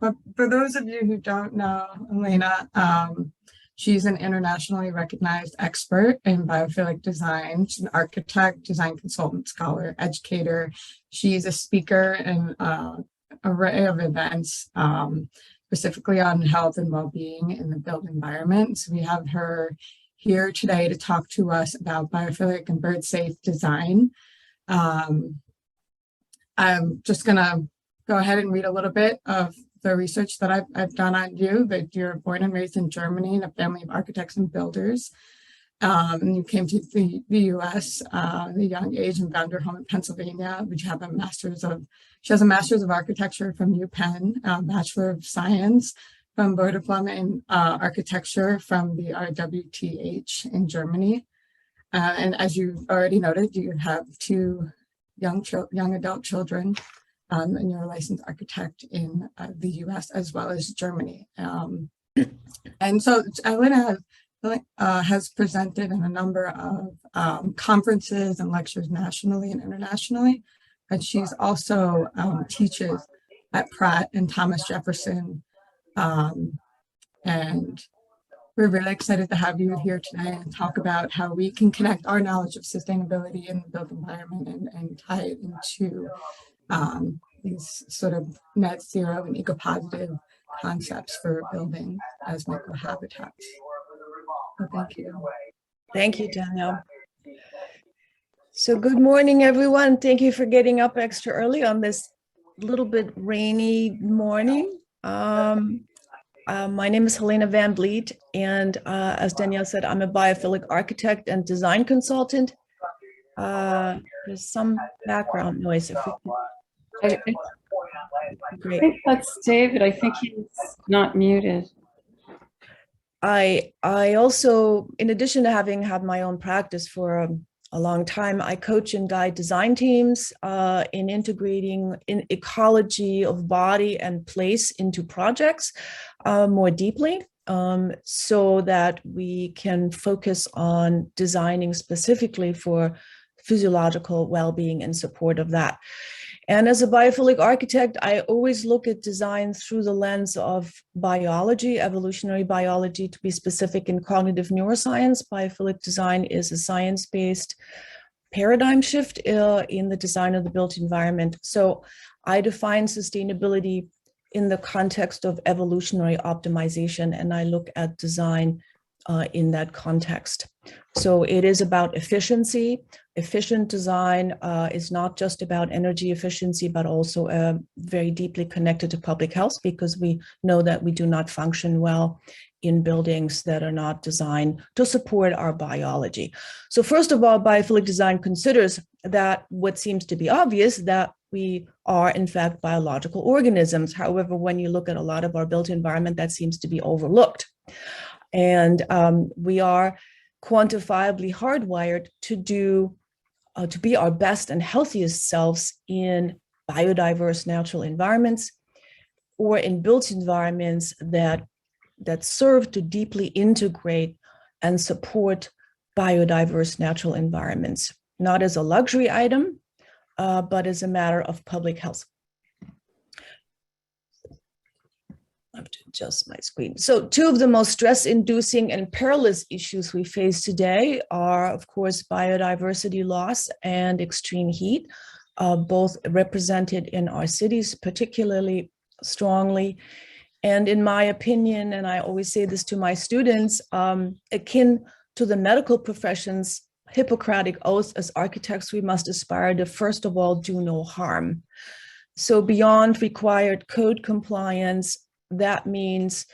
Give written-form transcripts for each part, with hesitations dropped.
But for those of you who don't know Helena, she's an internationally recognized expert in biophilic design. She's an architect, design consultant, scholar, educator. She's a speaker in an array of events, specifically on health and well-being in the built environment. So we have her here today to talk to us about biophilic and bird-safe design. I'm just gonna go ahead and read a little bit of the research that I've done on you, that you're born and raised in Germany in a family of architects and builders. And you came to the US at a young age and found your home in Pennsylvania, which have she has a master's of architecture from UPenn, Bachelor of Science from Diploma in Architecture from the RWTH in Germany. And as you've already noted, you have two young adult children, and you're a licensed architect in the US as well as Germany. And so Helena has presented in a number of conferences and lectures nationally and internationally, but she's also teaches at Pratt and Thomas Jefferson. And we're really excited to have you here today and talk about how we can connect our knowledge of sustainability in the built environment and tie it into these sort of net zero and eco-positive concepts for building as microhabitats. So thank you. Thank you, Danielle. So good morning, everyone. Thank you for getting up extra early on this little bit rainy morning. My name is Helena van Vliet, and as Danielle said, I'm a biophilic architect and design consultant. There's some background noise. If we could. I think that's David. I think he's not muted. I also, in addition to having had my own practice for a long time, I coach and guide design teams in integrating in ecology of body and place into projects more deeply, so that we can focus on designing specifically for physiological well-being and support of that. And as a biophilic architect, I always look at design through the lens of biology, evolutionary biology, to be specific, in cognitive neuroscience. Biophilic design is a science-based paradigm shift in the design of the built environment. So I define sustainability in the context of evolutionary optimization, and I look at design in that context. So it is about efficiency. Efficient design is not just about energy efficiency, but also very deeply connected to public health, because we know that we do not function well in buildings that are not designed to support our biology. So first of all, biophilic design considers that what seems to be obvious, that we are in fact biological organisms. However, when you look at a lot of our built environment, that seems to be overlooked. And we are quantifiably hardwired to be our best and healthiest selves in biodiverse natural environments, or in built environments that serve to deeply integrate and support biodiverse natural environments, not as a luxury item, but as a matter of public health. I have to adjust my screen. So two of the most stress-inducing and perilous issues we face today are, of course, biodiversity loss and extreme heat, both represented in our cities particularly strongly. And in my opinion, and I always say this to my students, akin to the medical profession's Hippocratic oath, as architects, we must aspire to, first of all, do no harm. So beyond required code compliance, that means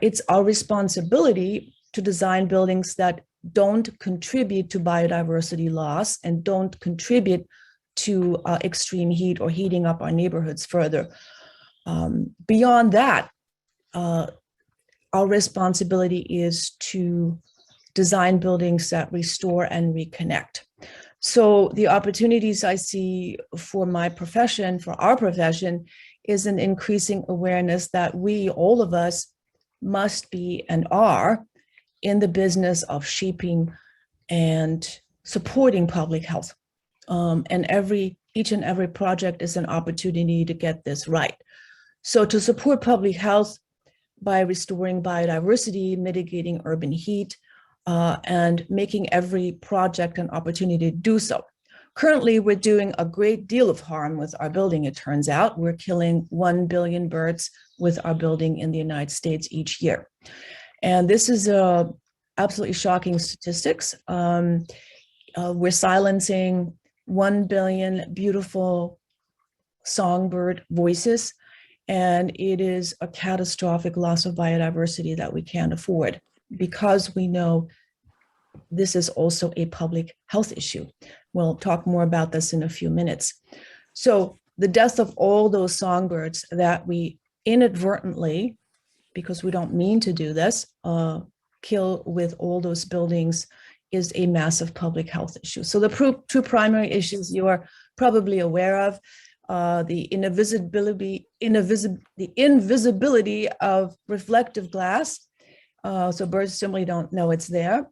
it's our responsibility to design buildings that don't contribute to biodiversity loss and don't contribute to extreme heat or heating up our neighborhoods further. Beyond that, our responsibility is to design buildings that restore and reconnect. So the opportunities I see for my profession, for our profession, is an increasing awareness that we, all of us, must be and are in the business of shaping and supporting public health. And each and every project is an opportunity to get this right. So to support public health by restoring biodiversity, mitigating urban heat, and making every project an opportunity to do so. Currently, we're doing a great deal of harm with our building, it turns out. We're killing 1 billion birds with our building in the United States each year. And this is absolutely shocking statistics. We're silencing 1 billion beautiful songbird voices, and it is a catastrophic loss of biodiversity that we can't afford, because we know this is also a public health issue. We'll talk more about this in a few minutes. So the death of all those songbirds that we inadvertently, because we don't mean to do this, kill with all those buildings is a massive public health issue. So the two primary issues you are probably aware of, the invisibility of reflective glass, so birds simply don't know it's there,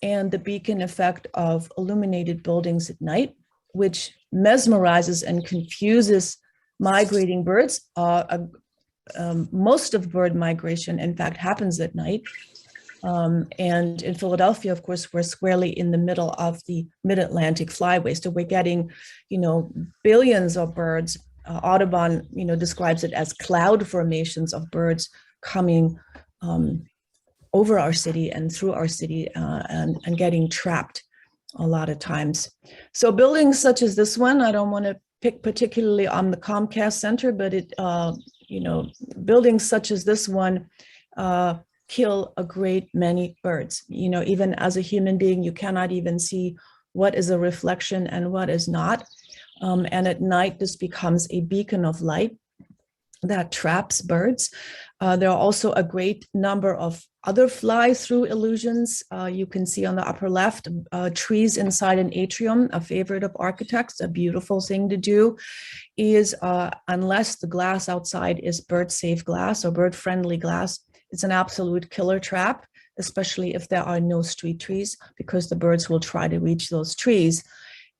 and the beacon effect of illuminated buildings at night, which mesmerizes and confuses migrating birds. Most of bird migration, in fact, happens at night. And in Philadelphia, of course, we're squarely in the middle of the Mid-Atlantic flyway. So we're getting, billions of birds. Audubon, describes it as cloud formations of birds coming over our city and through our city and getting trapped a lot of times. So buildings such as this one, I don't want to pick particularly on the Comcast Center, but buildings such as this one kill a great many birds. Even as a human being, you cannot even see what is a reflection and what is not. And at night, this becomes a beacon of light that traps birds. There are also a great number of other fly-through illusions. You can see on the upper left, trees inside an atrium, a favorite of architects, a beautiful thing to do is, unless the glass outside is bird-safe glass or bird-friendly glass, it's an absolute killer trap, especially if there are no street trees, because the birds will try to reach those trees.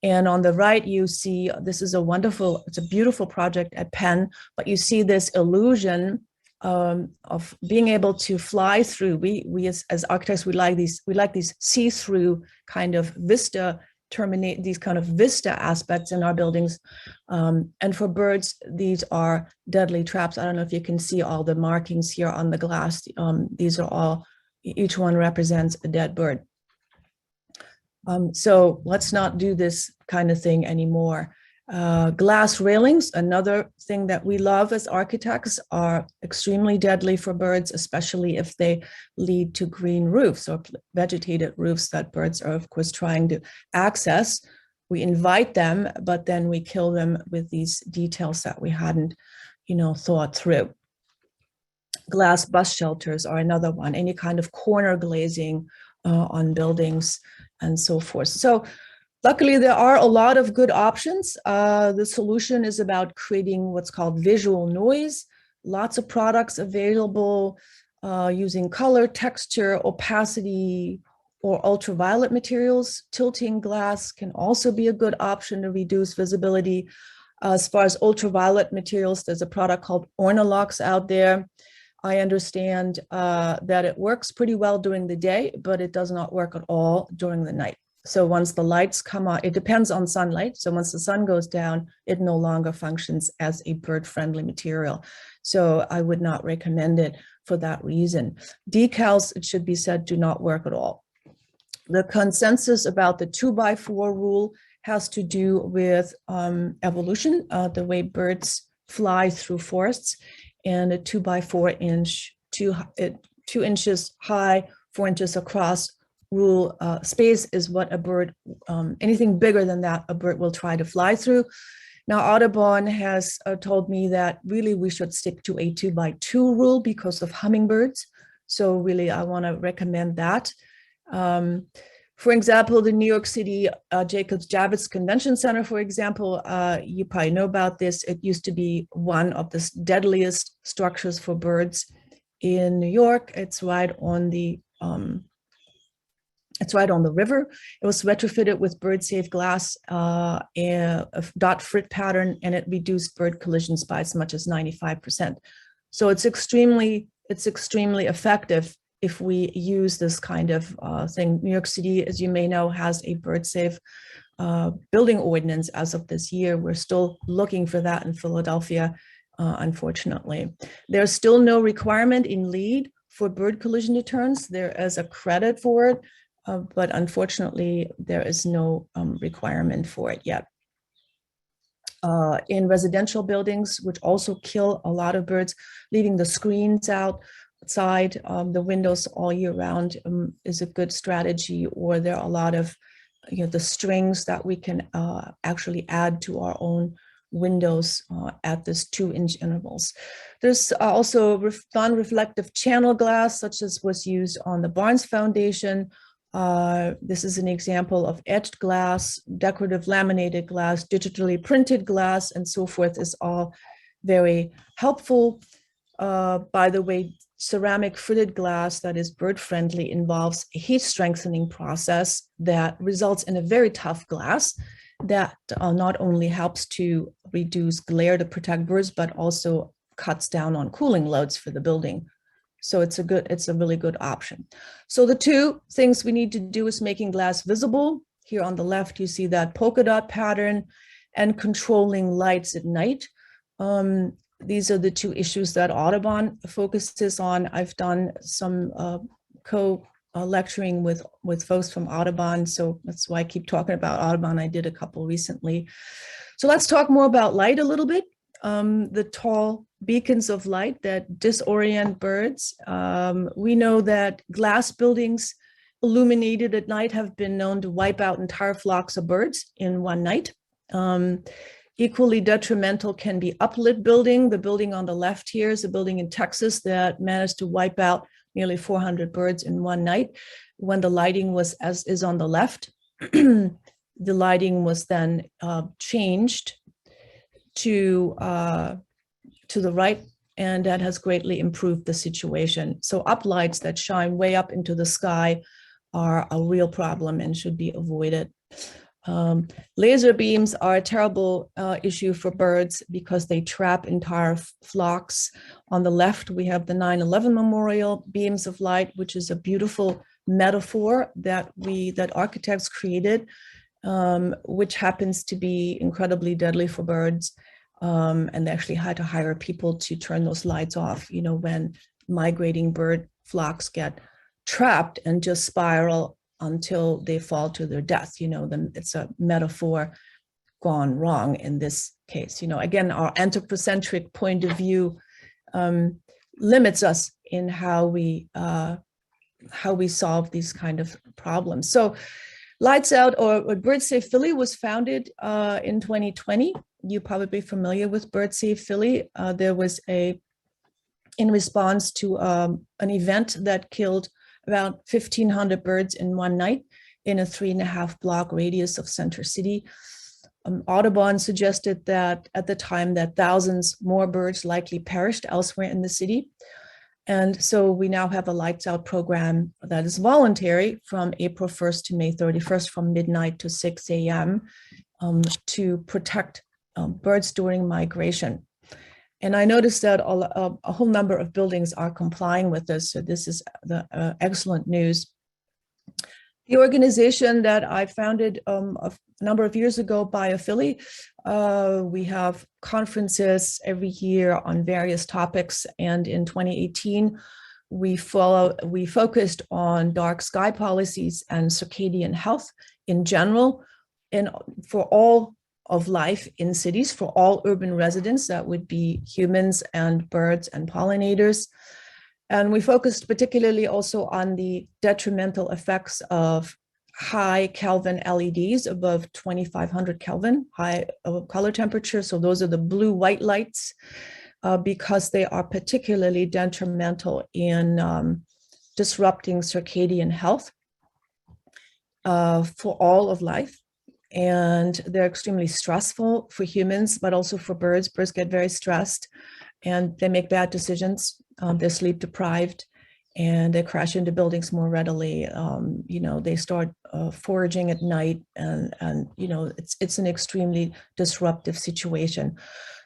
And on the right, you see, this is it's a beautiful project at Penn, but you see this illusion of being able to fly through. We as architects, we like these see-through kind of vista, these kind of vista aspects in our buildings. And for birds, these are deadly traps. I don't know if you can see all the markings here on the glass. These are all, each one represents a dead bird. So let's not do this kind of thing anymore. Glass railings, another thing that we love as architects, are extremely deadly for birds, especially if they lead to green roofs or vegetated roofs that birds are, of course, trying to access. We invite them, but then we kill them with these details that we hadn't, thought through. Glass bus shelters are another one, any kind of corner glazing on buildings and so forth. So luckily, there are a lot of good options. The solution is about creating what's called visual noise. Lots of products available using color, texture, opacity, or ultraviolet materials. Tilting glass can also be a good option to reduce visibility. As far as ultraviolet materials, there's a product called Ornolox out there. I understand that it works pretty well during the day, but it does not work at all during the night. So once the lights come on, it depends on sunlight. So once the sun goes down, it no longer functions as a bird-friendly material. So I would not recommend it for that reason. Decals, it should be said, do not work at all. The consensus about the 2x4 rule has to do with evolution, the way birds fly through forests, and a 2x4 inch, 2 inches high, 4 inches across rule. Space is what a bird, anything bigger than that, a bird will try to fly through. Now, Audubon has told me that really we should stick to a 2x2 rule because of hummingbirds. So really, I want to recommend that. For example, the New York City Jacobs Javits Convention Center, for example, you probably know about this. It used to be one of the deadliest structures for birds in New York. It's right on the It's right on the river. It was retrofitted with bird-safe glass, a dot frit pattern, and it reduced bird collisions by as much as 95%. So it's extremely effective if we use this kind of thing. New York City, as you may know, has a bird-safe building ordinance as of this year. We're still looking for that in Philadelphia, unfortunately. There's still no requirement in LEED for bird collision deterrence. There is a credit for it, but unfortunately, there is no requirement for it yet. In residential buildings, which also kill a lot of birds, leaving the screens outside the windows all year round is a good strategy. Or there are a lot of, the strings that we can actually add to our own windows at this 2-inch intervals. There's also non-reflective channel glass, such as was used on the Barnes Foundation. This is an example of etched glass, decorative laminated glass, digitally printed glass, and so forth is all very helpful. By the way, ceramic fritted glass that is bird friendly involves a heat strengthening process that results in a very tough glass that not only helps to reduce glare to protect birds, but also cuts down on cooling loads for the building. So it's a really good option. So the two things we need to do is making glass visible. Here on the left, you see that polka dot pattern, and controlling lights at night. These are the two issues that Audubon focuses on. I've done some lecturing with folks from Audubon, so that's why I keep talking about Audubon. I did a couple recently. So let's talk more about light a little bit. The tall beacons of light that disorient birds. We know that glass buildings illuminated at night have been known to wipe out entire flocks of birds in one night. Equally detrimental can be uplit building. The building on the left here is a building in Texas that managed to wipe out nearly 400 birds in one night. When the lighting was, as is on the left, the lighting was then changed to the right, and that has greatly improved the situation. So uplights that shine way up into the sky are a real problem and should be avoided. Laser beams are a terrible issue for birds because they trap entire flocks. On the left, we have the 9/11 Memorial beams of light, which is a beautiful metaphor that architects created, which happens to be incredibly deadly for birds. And they actually had to hire people to turn those lights off, when migrating bird flocks get trapped and just spiral until they fall to their death. Then it's a metaphor gone wrong in this case. Again, our anthropocentric point of view limits us in how we solve these kind of problems. So Lights Out or Bird Safe Philly was founded in 2020. You're probably familiar with Bird Safe Philly. There was in response to an event that killed about 1,500 birds in one night in a 3.5 block radius of Center City. Audubon suggested that at the time that thousands more birds likely perished elsewhere in the city. And so we now have a Lights Out program that is voluntary from April 1st to May 31st from midnight to 6 a.m. To protect birds during migration. And I noticed that a whole number of buildings are complying with this. So this is the excellent news. The organization that I founded a number of years ago, Biophilic, we have conferences every year on various topics. And in 2018, we focused on dark sky policies and circadian health in general, and for all of life in cities, for all urban residents, that would be humans and birds and pollinators. And we focused particularly also on the detrimental effects of high Kelvin LEDs above 2,500 Kelvin, high color temperature. So those are the blue-white lights, because they are particularly detrimental in disrupting circadian health for all of life. And they're extremely stressful for humans, but also for birds. Birds get very stressed and they make bad decisions. They're sleep deprived. and they crash into buildings more readily. They start foraging at night, and it's an extremely disruptive situation.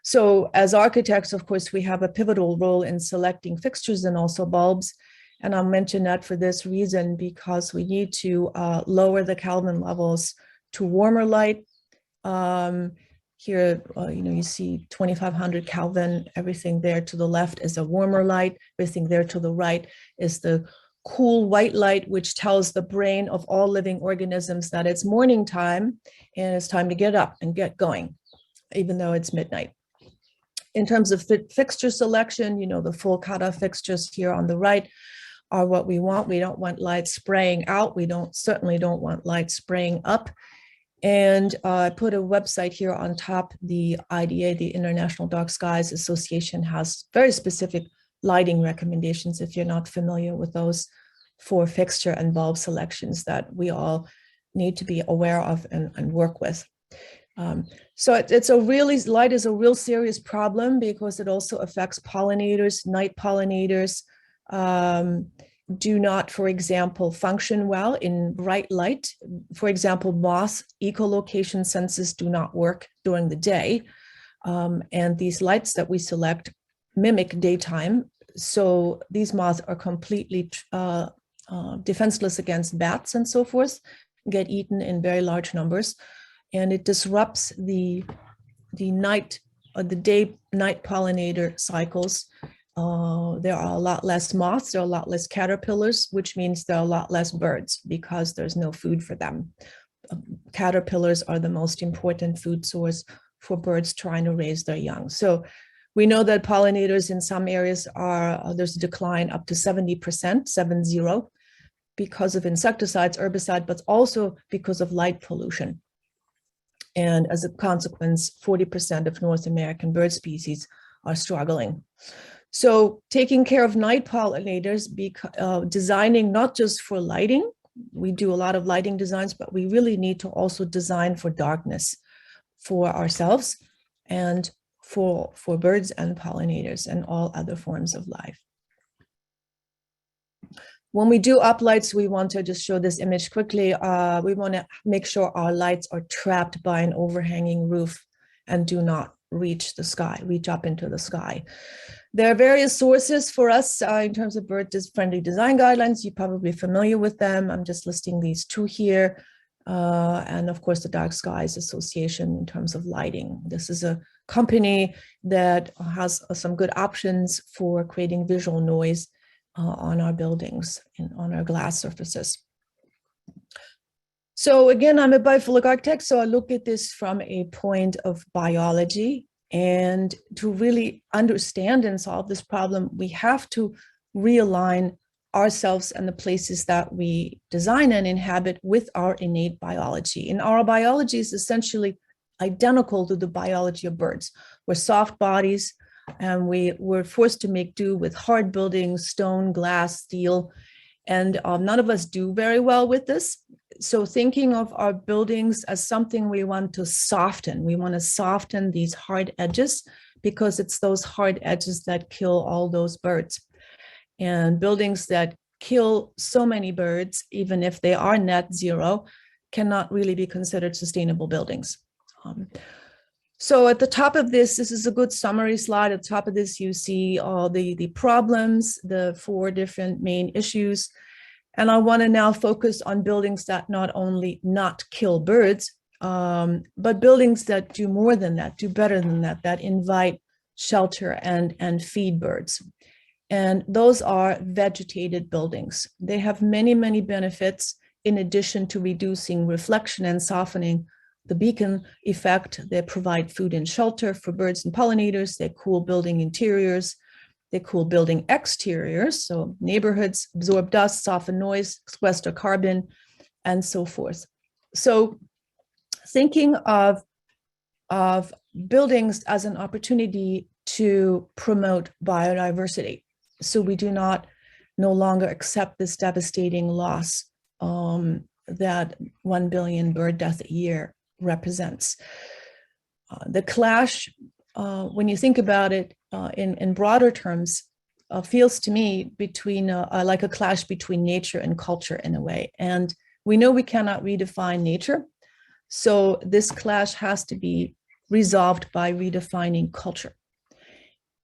So as architects, of course, we have a pivotal role in selecting fixtures and also bulbs. And I'll mention that for this reason, because we need to lower the Kelvin levels to warmer light. Here, you see 2500 Kelvin, everything there to the left is a warmer light, everything there to the right is the cool white light, which tells the brain of all living organisms that it's morning time and it's time to get up and get going, even though it's midnight. In terms of fixture selection, the full cutoff fixtures here on the right are what we want. We don't want light spraying out. We certainly don't want light spraying up. And I put a website here on top. The IDA, the International Dark Skies Association, has very specific lighting recommendations if you're not familiar with those for fixture and bulb selections that we all need to be aware of and work with. So light is a real serious problem because it also affects pollinators. Night pollinators do not, for example, function well in bright light. For example, moth echolocation senses do not work during the day. And these lights that we select mimic daytime. So these moths are completely defenseless against bats and so forth, get eaten in very large numbers. And it disrupts the night or the day-night pollinator cycles. There are a lot less moths, there are a lot less caterpillars, which means there are a lot less birds because there's no food for them. Caterpillars are the most important food source for birds trying to raise their young. So we know that pollinators in some areas there's a decline up to 70%, 70, because of insecticides, herbicide, but also because of light pollution. And as a consequence, 40% of North American bird species are struggling. So taking care of night pollinators, designing not just for lighting, we do a lot of lighting designs, but we really need to also design for darkness for ourselves and for birds and pollinators and all other forms of life. When we do uplights, we want to just show this image quickly. We want to make sure our lights are trapped by an overhanging roof and do not reach up into the sky. There are various sources for us in terms of bird-friendly design guidelines. You're probably familiar with them. I'm just listing these two here. And of course, the Dark Skies Association in terms of lighting. This is a company that has some good options for creating visual noise on our buildings and on our glass surfaces. So again, I'm a biophilic architect, so I look at this from a point of biology. And to really understand and solve this problem, we have to realign ourselves and the places that we design and inhabit with our innate biology. And our biology is essentially identical to the biology of birds. We're soft bodies, and we're forced to make do with hard buildings, stone, glass, steel, and none of us do very well with this. So thinking of our buildings as something we want to soften these hard edges, because it's those hard edges that kill all those birds. And buildings that kill so many birds, even if they are net zero, cannot really be considered sustainable buildings. So at the top of this is a good summary slide. At the top of this, you see all the problems, the 4 different main issues. And I want to now focus on buildings that not only not kill birds, but buildings that do more than that, do better than that, that invite shelter and feed birds. And those are vegetated buildings. They have many, many benefits in addition to reducing reflection and softening the beacon effect. They provide food and shelter for birds and pollinators. They cool building interiors. They cool building exteriors. So neighborhoods absorb dust, soften noise, sequester carbon, and so forth. So thinking of buildings as an opportunity to promote biodiversity. So we do no longer accept this devastating loss that 1 billion bird deaths a year represents. The clash, when you think about it in broader terms, feels to me between like a clash between nature and culture in a way. And we know we cannot redefine nature. So this clash has to be resolved by redefining culture.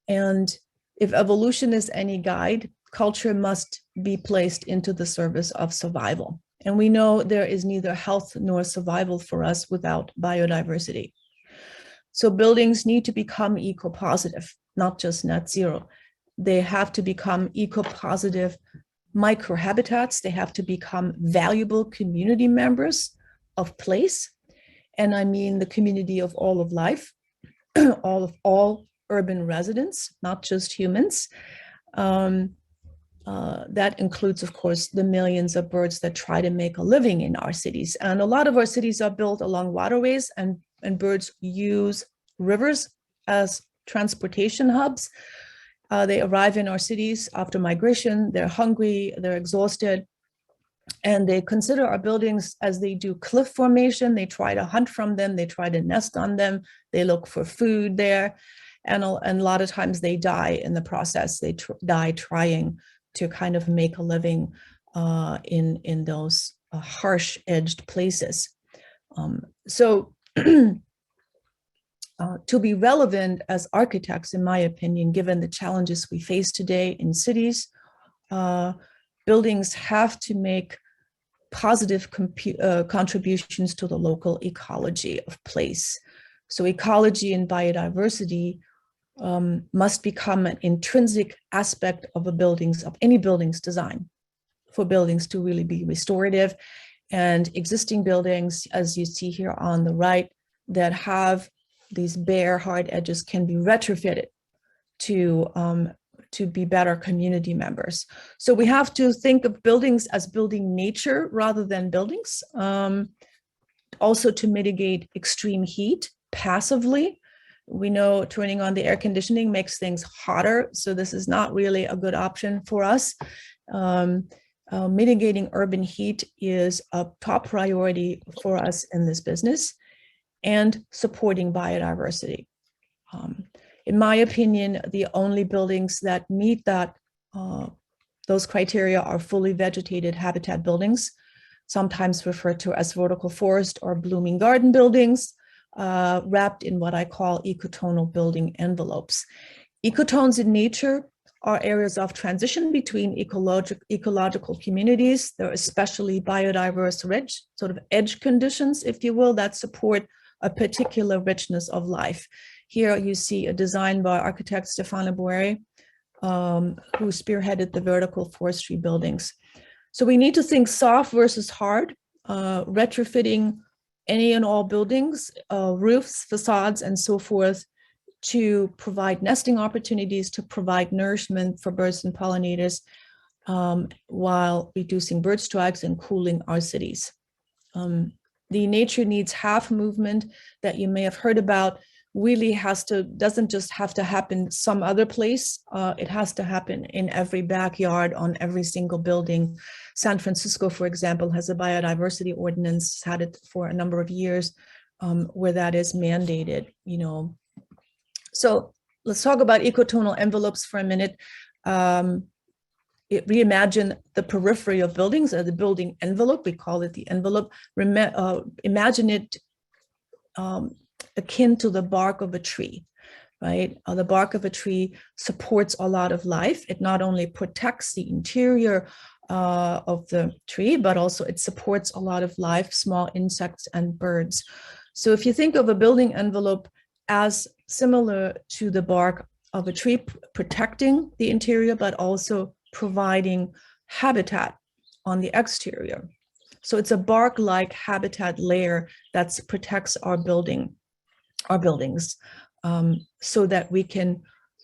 And if evolution is any guide, culture must be placed into the service of survival. And we know there is neither health nor survival for us without biodiversity. So buildings need to become eco-positive, not just net zero. They have to become eco-positive microhabitats. They have to become valuable community members of place. And I mean the community of all of life, all urban residents, not just humans. That includes, of course, the millions of birds that try to make a living in our cities. And a lot of our cities are built along waterways, and birds use rivers as transportation hubs. They arrive in our cities after migration. They're hungry, they're exhausted, and they consider our buildings as they do cliff formation. They try to hunt from them, they try to nest on them, they look for food there. And a lot of times they die in the process. They die trying to kind of make a living in those harsh edged places. So to be relevant as architects, in my opinion, given the challenges we face today in cities, buildings have to make positive contributions to the local ecology of place. So ecology and biodiversity must become an intrinsic aspect of any building's design for buildings to really be restorative. And existing buildings, as you see here on the right, that have these bare, hard edges can be retrofitted to be better community members. So we have to think of buildings as building nature rather than buildings. Also to mitigate extreme heat passively. We know turning on the air conditioning makes things hotter, so this is not really a good option for us. Mitigating urban heat is a top priority for us in this business, and supporting biodiversity. In my opinion, the only buildings that meet those criteria are fully vegetated habitat buildings, sometimes referred to as vertical forest or blooming garden buildings, wrapped in what I call ecotonal building envelopes. Ecotones in nature are areas of transition between ecological communities. They're especially biodiverse, rich, sort of edge conditions, if you will, that support a particular richness of life. Here you see a design by architect Stefano Boeri, who spearheaded the vertical forestry buildings. So we need to think soft versus hard, retrofitting any and all buildings, roofs, facades, and so forth, to provide nesting opportunities, to provide nourishment for birds and pollinators, while reducing bird strikes and cooling our cities. The nature needs half movement that you may have heard about really doesn't just have to happen some other place. It has to happen in every backyard, on every single building. San Francisco, for example, has a biodiversity ordinance, had it for a number of years, where that is mandated, So let's talk about ecotonal envelopes for a minute. Reimagine the periphery of buildings, or the building envelope, we call it the envelope. Imagine it akin to the bark of a tree, right? The bark of a tree supports a lot of life. It not only protects the interior of the tree, but also it supports a lot of life, small insects and birds. So if you think of a building envelope as similar to the bark of a tree, protecting the interior, but also providing habitat on the exterior. So it's a bark-like habitat layer that protects our buildings, so that we can,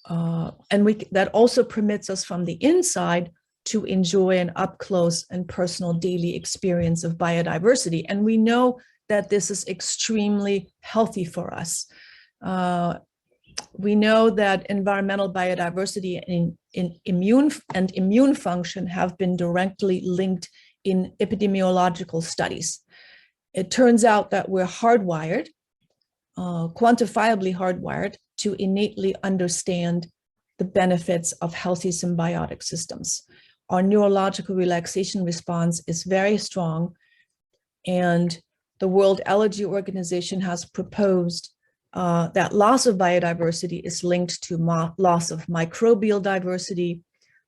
that also permits us from the inside to enjoy an up-close and personal daily experience of biodiversity. And we know that this is extremely healthy for us. We know that environmental biodiversity and immune function have been directly linked in epidemiological studies. It turns out that we're hardwired, quantifiably hardwired, to innately understand the benefits of healthy symbiotic systems. Our neurological relaxation response is very strong, and the World Allergy Organization has proposed that loss of biodiversity is linked to loss of microbial diversity,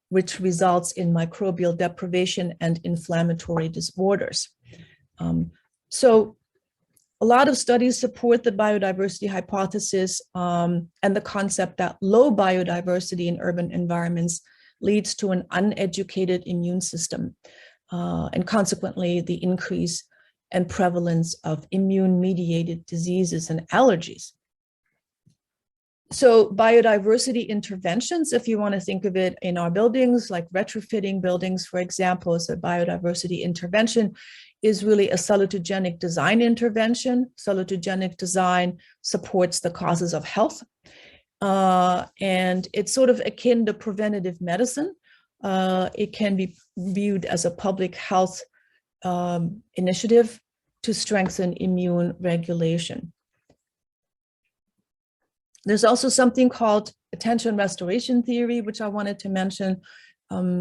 which results in microbial deprivation and inflammatory disorders. So a lot of studies support the biodiversity hypothesis and the concept that low biodiversity in urban environments leads to an uneducated immune system, and consequently the increase and prevalence of immune-mediated diseases and allergies. So biodiversity interventions, if you want to think of it in our buildings, like retrofitting buildings, for example, as a biodiversity intervention, is really a salutogenic design intervention. Salutogenic design supports the causes of health. And it's sort of akin to preventative medicine. It can be viewed as a public health initiative to strengthen immune regulation. There's also something called attention restoration theory, which I wanted to mention.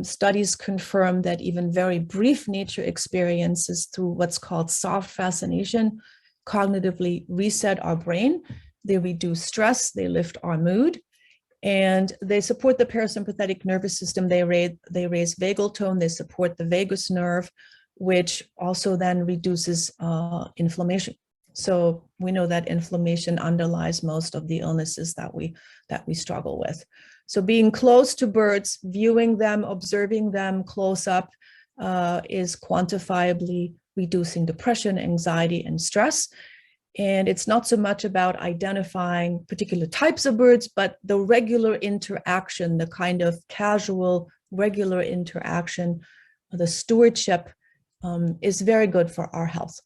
Studies confirm that even very brief nature experiences through what's called soft fascination cognitively reset our brain. They reduce stress, they lift our mood, and they support the parasympathetic nervous system. They raise vagal tone, they support the vagus nerve, which also then reduces inflammation. So we know that inflammation underlies most of the illnesses that we struggle with. So being close to birds, viewing them, observing them close up is quantifiably reducing depression, anxiety, and stress. And it's not so much about identifying particular types of birds, but the regular interaction, the kind of casual, regular interaction, the stewardship is very good for our health.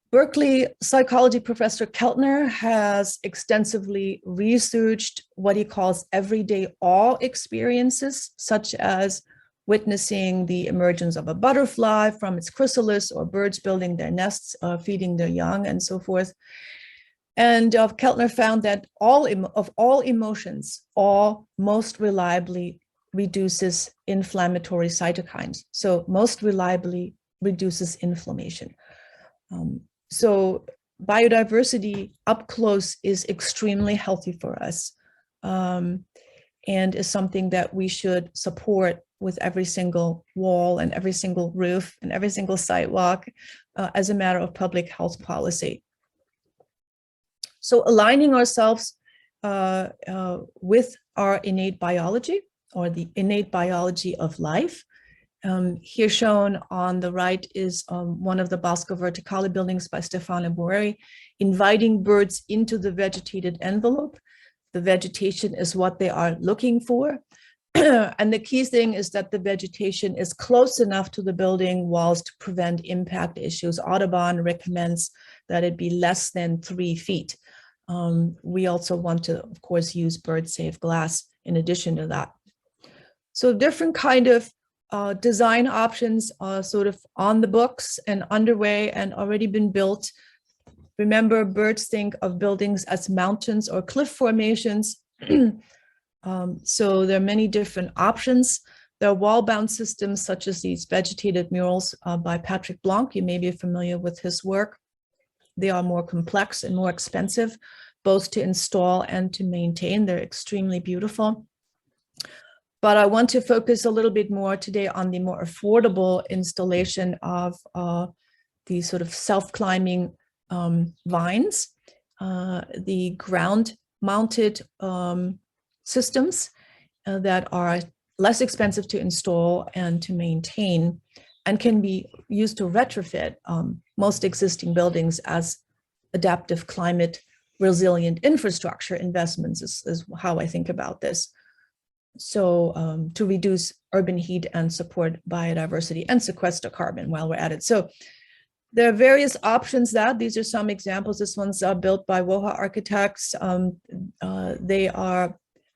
Berkeley psychology professor Keltner has extensively researched what he calls everyday awe experiences, such as witnessing the emergence of a butterfly from its chrysalis, or birds building their nests, feeding their young, and so forth. And Keltner found that of all emotions, awe most reliably reduces inflammatory cytokines. So most reliably reduces inflammation. So biodiversity up close is extremely healthy for us, and is something that we should support with every single wall and every single roof and every single sidewalk as a matter of public health policy. So aligning ourselves with our innate biology, or the innate biology of life. Here shown on the right is one of the Bosco Verticale buildings by Stefano Boeri, inviting birds into the vegetated envelope. The vegetation is what they are looking for. And the key thing is that the vegetation is close enough to the building walls to prevent impact issues. Audubon recommends that it be less than 3 feet. We also want to, of course, use bird-safe glass in addition to that. So different kind of design options are sort of on the books and underway and already been built. Remember, birds think of buildings as mountains or cliff formations. So there are many different options. There are wall-bound systems such as these vegetated murals by Patrick Blanc. You may be familiar with his work. They are more complex and more expensive, both to install and to maintain. They're extremely beautiful. But I want to focus a little bit more today on the more affordable installation of these sort of self-climbing vines, the ground-mounted systems that are less expensive to install and to maintain, and can be used to retrofit most existing buildings as adaptive climate resilient infrastructure investments is how I think about this. So to reduce urban heat and support biodiversity and sequester carbon while we're at it. So there are various options that these are some examples. This one's built by Woha Architects.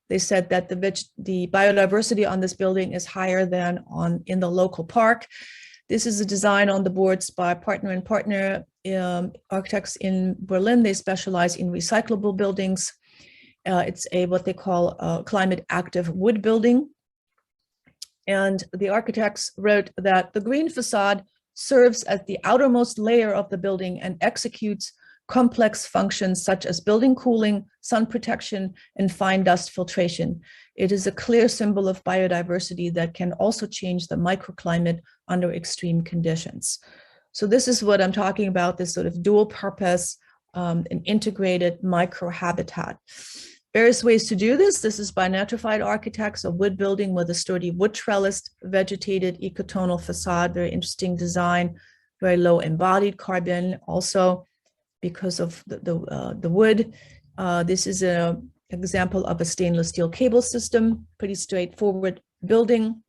They said that the biodiversity on this building is higher than in the local park. This is a design on the boards by Partner and Partner architects in Berlin. They specialize in recyclable buildings. It's what they call a climate active wood building. And the architects wrote that the green facade serves as the outermost layer of the building and executes complex functions such as building cooling, sun protection, and fine dust filtration. It is a clear symbol of biodiversity that can also change the microclimate under extreme conditions. So this is what I'm talking about, this sort of dual purpose, an integrated microhabitat. Various ways to do this. This is by nitrified architects, a wood building with a sturdy wood trellised, vegetated, ecotonal facade, very interesting design, very low embodied carbon also because of the wood. This is an example of a stainless steel cable system, pretty straightforward building,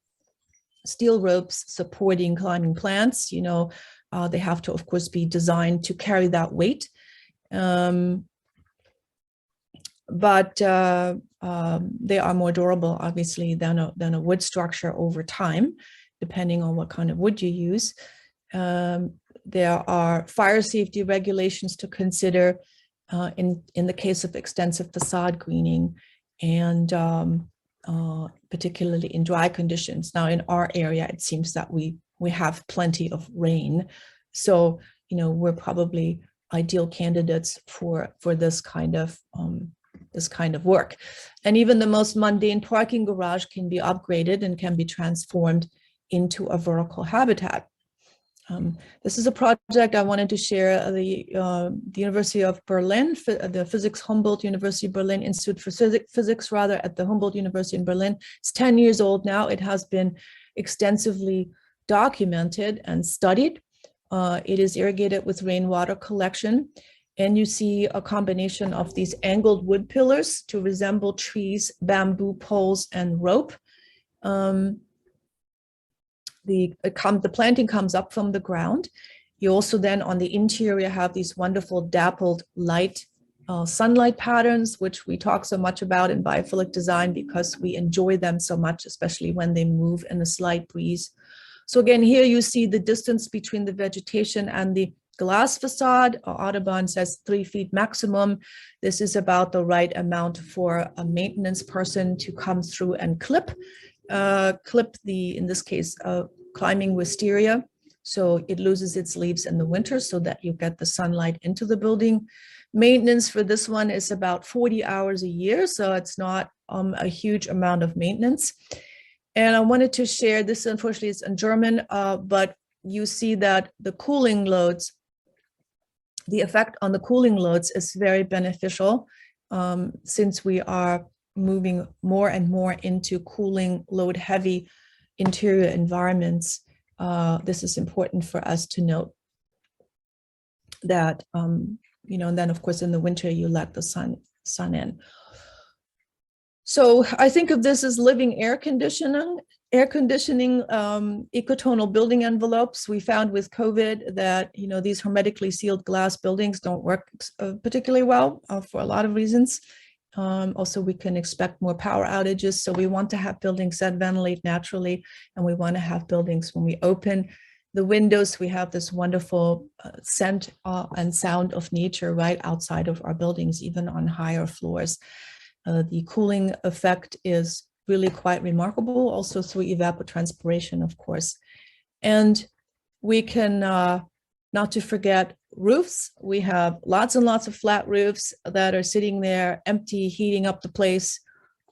steel ropes supporting climbing plants. You know, they have to, of course, be designed to carry that weight. But they are more durable, obviously, than a wood structure over time, depending on what kind of wood you use. There are fire safety regulations to consider in the case of extensive facade greening, and particularly in dry conditions. Now, in our area, it seems that we have plenty of rain, so we're probably ideal candidates for this kind of work. And even the most mundane parking garage can be upgraded and can be transformed into a vertical habitat. This is a project I wanted to share. The University of Berlin, the Physics Humboldt University Berlin Institute for Physics, rather, at the Humboldt University in Berlin. It's 10 years old now. It has been extensively documented and studied. It is irrigated with rainwater collection. And you see a combination of these angled wood pillars to resemble trees, bamboo poles, and rope. The planting comes up from the ground. You also then on the interior have these wonderful dappled light sunlight patterns, which we talk so much about in biophilic design because we enjoy them so much, especially when they move in a slight breeze. So again, here you see the distance between the vegetation and the glass facade. Audubon says 3 feet maximum. This is about the right amount for a maintenance person to come through and clip the, in this case, climbing wisteria. So it loses its leaves in the winter so that you get the sunlight into the building. Maintenance for this one is about 40 hours a year. So it's not a huge amount of maintenance. And I wanted to share this, unfortunately it's in German, but you see that the cooling loads, the effect on the cooling loads is very beneficial since we are moving more and more into cooling load heavy interior environments. This is important for us to note that, and then of course in the winter you let the sun in. So I think of this as living air conditioning, ecotonal building envelopes. We found with COVID that, these hermetically sealed glass buildings don't work particularly well for a lot of reasons. Also, we can expect more power outages. So we want to have buildings that ventilate naturally, and we want to have buildings when we open the windows, we have this wonderful scent and sound of nature right outside of our buildings, even on higher floors. The cooling effect is really quite remarkable, also through evapotranspiration, of course. And we can, not to forget, roofs. We have lots and lots of flat roofs that are sitting there empty, heating up the place.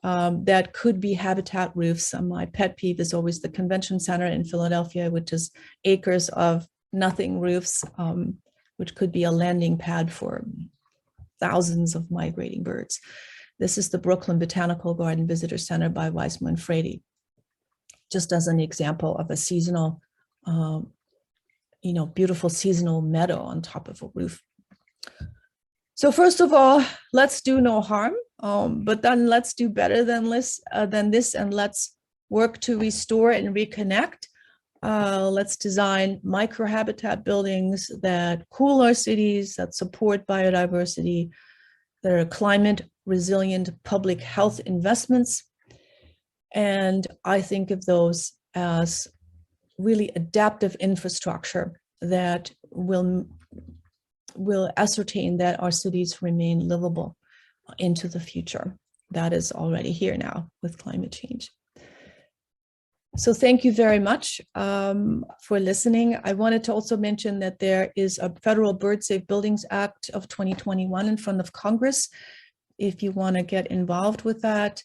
That could be habitat roofs. My pet peeve is always the convention center in Philadelphia, which is acres of nothing roofs, which could be a landing pad for thousands of migrating birds. This is the Brooklyn Botanical Garden Visitor Center by Weisman Frady, just as an example of a seasonal, beautiful seasonal meadow on top of a roof. So first of all, let's do no harm, but then let's do better than this, and let's work to restore and reconnect. Let's design microhabitat buildings that cool our cities, that support biodiversity, that are climate resilient public health investments. And I think of those as really adaptive infrastructure that will ascertain that our cities remain livable into the future. That is already here now with climate change. So thank you very much for listening. I wanted to also mention that there is a federal Bird Safe Buildings Act of 2021 in front of Congress. If you want to get involved with that,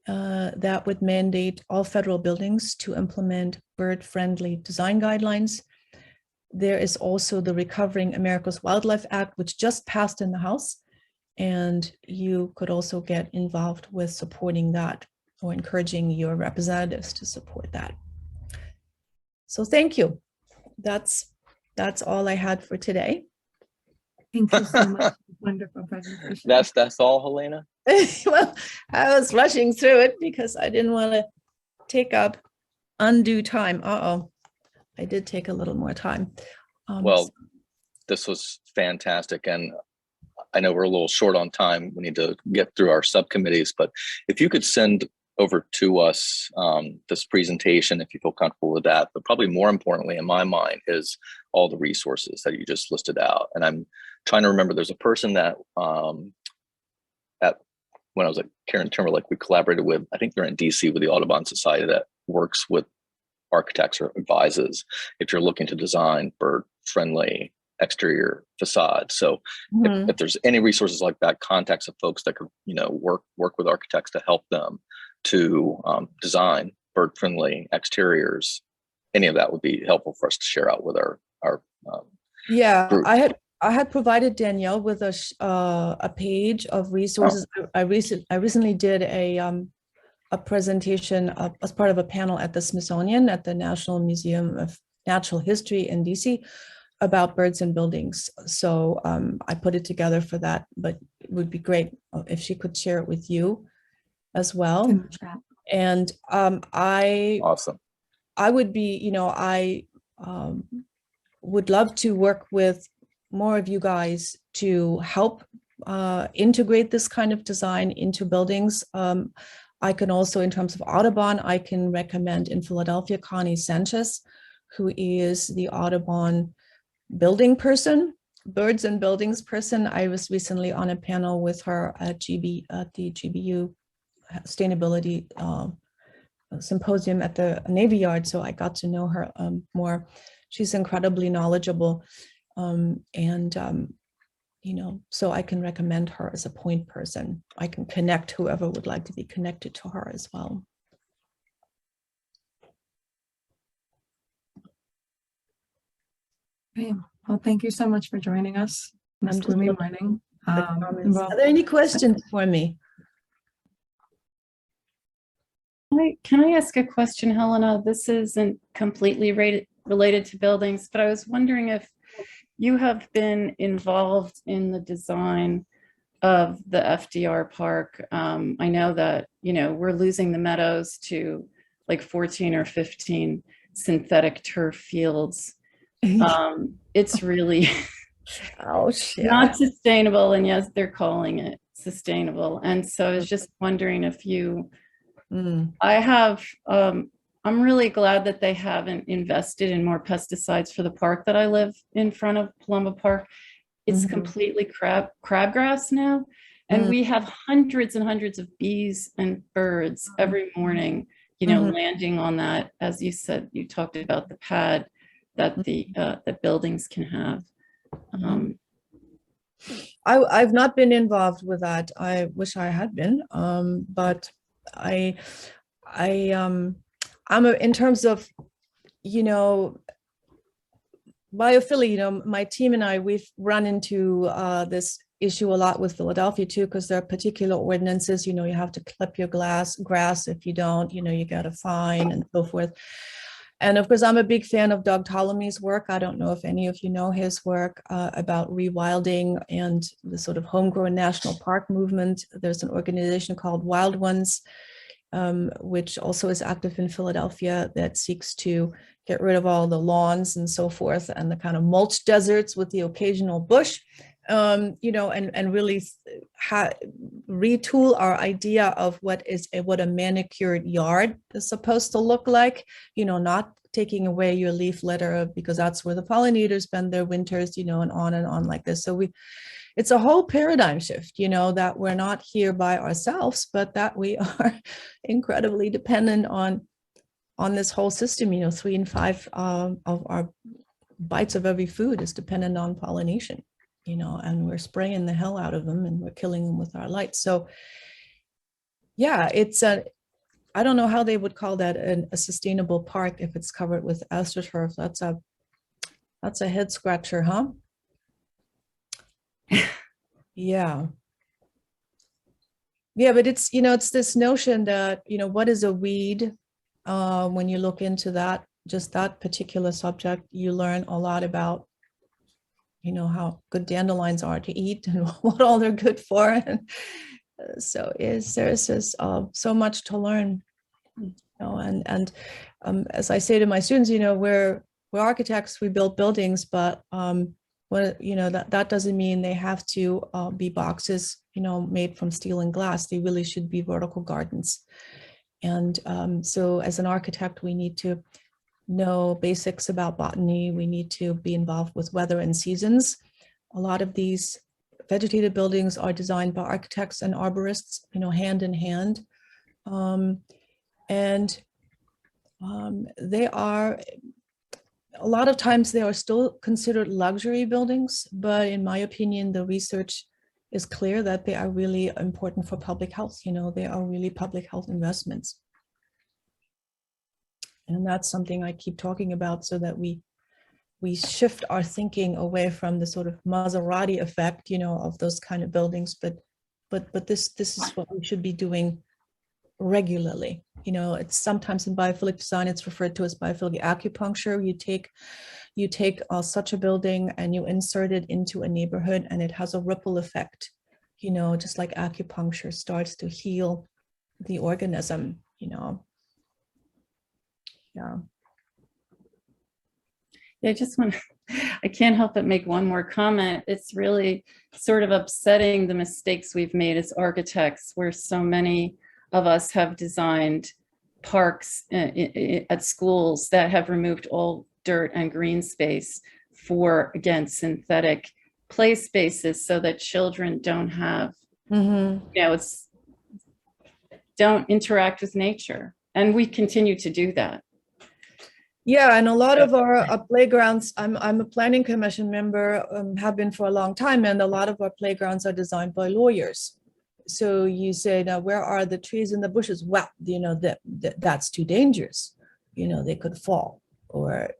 that would mandate all federal buildings to implement bird-friendly design guidelines. There is also the Recovering America's Wildlife Act, which just passed in the House, and you could also get involved with supporting that or encouraging your representatives to support that. So thank you. That's all I had for today. Thank you so much. Wonderful presentation. That's all, Helena? Well, I was rushing through it because I didn't want to take up undue time. I did take a little more time. Well, this was fantastic. And I know we're a little short on time. We need to get through our subcommittees, but if you could send over to us this presentation, if you feel comfortable with that, but probably more importantly in my mind is all the resources that you just listed out. And I'm trying to remember, there's a person that when I was at Karen Timberlake, we collaborated with, I think they're in DC with the Audubon Society, that works with architects or advises if you're looking to design bird-friendly exterior facades. So if there's any resources like that, contacts of folks that could, work with architects to help them to design bird-friendly exteriors, any of that would be helpful for us to share out with our group. I had provided Danielle with a page of resources. I recently did a presentation as part of a panel at the Smithsonian at the National Museum of Natural History in DC about birds and buildings. So I put it together for that, but it would be great if she could share it with you as well. And Awesome. I would be, I would love to work with more of you guys to help integrate this kind of design into buildings. I can also, in terms of Audubon, I can recommend in Philadelphia, Connie Sanchez, who is the Audubon building person, birds and buildings person. I was recently on a panel with her at the GBU Sustainability Symposium at the Navy Yard, so I got to know her more. She's incredibly knowledgeable. So I can recommend her as a point person. I can connect whoever would like to be connected to her as well. Okay. Well, thank you so much for joining us this gloomy morning. Are there any questions for me? Can I ask a question, Helena? This isn't completely related to buildings, but I was wondering if you have been involved in the design of the FDR park. I know that, we're losing the meadows to like 14 or 15 synthetic turf fields. It's really not sustainable. And yes, they're calling it sustainable. And so I was just wondering if you, I'm really glad that they haven't invested in more pesticides for the park that I live in front of, Palumbo Park. It's completely crabgrass now. And we have hundreds and hundreds of bees and birds every morning, landing on that. As you said, you talked about the pad that the buildings can have. I've not been involved with that. I wish I had been, but I'm in terms of, biophilia, my team and I, we've run into this issue a lot with Philadelphia too, because there are particular ordinances, you have to clip your grass. If you don't, you get a fine and so forth. And of course, I'm a big fan of Doug Ptolemy's work. I don't know if any of you know his work about rewilding and the sort of homegrown national park movement. There's an organization called Wild Ones, which also is active in Philadelphia, that seeks to get rid of all the lawns and so forth and the kind of mulch deserts with the occasional bush, and really retool our idea of what a manicured yard is supposed to look like, not taking away your leaf litter because that's where the pollinators spend their winters, and on like this. So it's a whole paradigm shift, you know, that we're not here by ourselves, but that we are incredibly dependent on this whole system. You know, 3 in 5 of our bites of every food is dependent on pollination, you know, and we're spraying the hell out of them and we're killing them with our lights. So yeah, it's I don't know how they would call that a sustainable park if it's covered with astroturf. That's a head scratcher, huh? Yeah. Yeah, but it's, you know, it's this notion that, you know, what is a weed? When you look into that, just that particular subject, you learn a lot about, you know, how good dandelions are to eat and what all they're good for. And so there's just so much to learn, you know, and as I say to my students, you know, we're architects, we build buildings, but you know, that doesn't mean they have to be boxes, you know, made from steel and glass. They really should be vertical gardens. And so as an architect, we need to know basics about botany. We need to be involved with weather and seasons. A lot of these vegetated buildings are designed by architects and arborists, you know, hand in hand. They are, a lot of times they are still considered luxury buildings, but in my opinion, the research is clear that they are really important for public health. You know, they are really public health investments. And that's something I keep talking about, so that we shift our thinking away from the sort of Maserati effect, you know, of those kind of buildings. But this is what we should be doing regularly. You know, it's sometimes in biophilic design, it's referred to as biophilic acupuncture. You take such a building and you insert it into a neighborhood, and it has a ripple effect, you know, just like acupuncture starts to heal the organism, you know. Yeah. I just want to, I can't help but make one more comment. It's really sort of upsetting the mistakes we've made as architects, where so many of us have designed parks at schools that have removed all dirt and green space for, again, synthetic play spaces, so that children don't have, you know, don't interact with nature. And we continue to do that. Yeah, and a lot of our playgrounds, I'm a planning commission member, have been for a long time, and a lot of our playgrounds are designed by lawyers. So you say, now where are the trees and the bushes? Well, you know, that's too dangerous. You know, they could fall. Or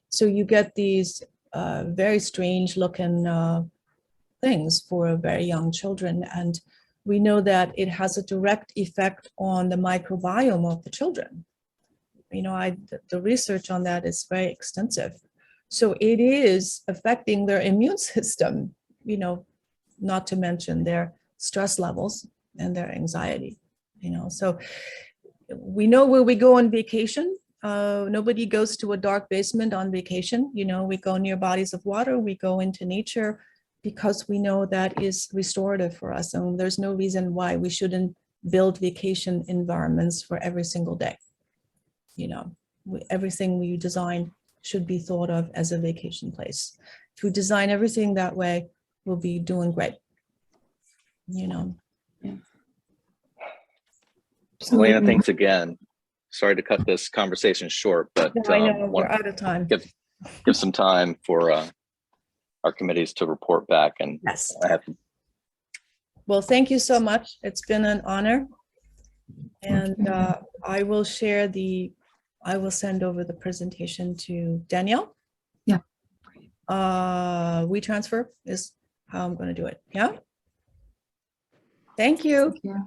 so you get these very strange looking things for very young children. And we know that it has a direct effect on the microbiome of the children. You know, the research on that is very extensive. So it is affecting their immune system, you know, not to mention their stress levels and their anxiety, you know. So we know where we go on vacation. Nobody goes to a dark basement on vacation. You know, we go near bodies of water, we go into nature, because we know that is restorative for us. And there's no reason why we shouldn't build vacation environments for every single day. You know, everything we design should be thought of as a vacation place. If we design everything that way, we'll be doing great. You know. Yeah. Helena, thanks again. Sorry to cut this conversation short, but I know we're out of time. Give some time for our committees to report back. And yes. Well, thank you so much. It's been an honor. And I will send over the presentation to Danielle. Yeah. WeTransfer is how I'm going to do it. Yeah. Thank you. Yeah.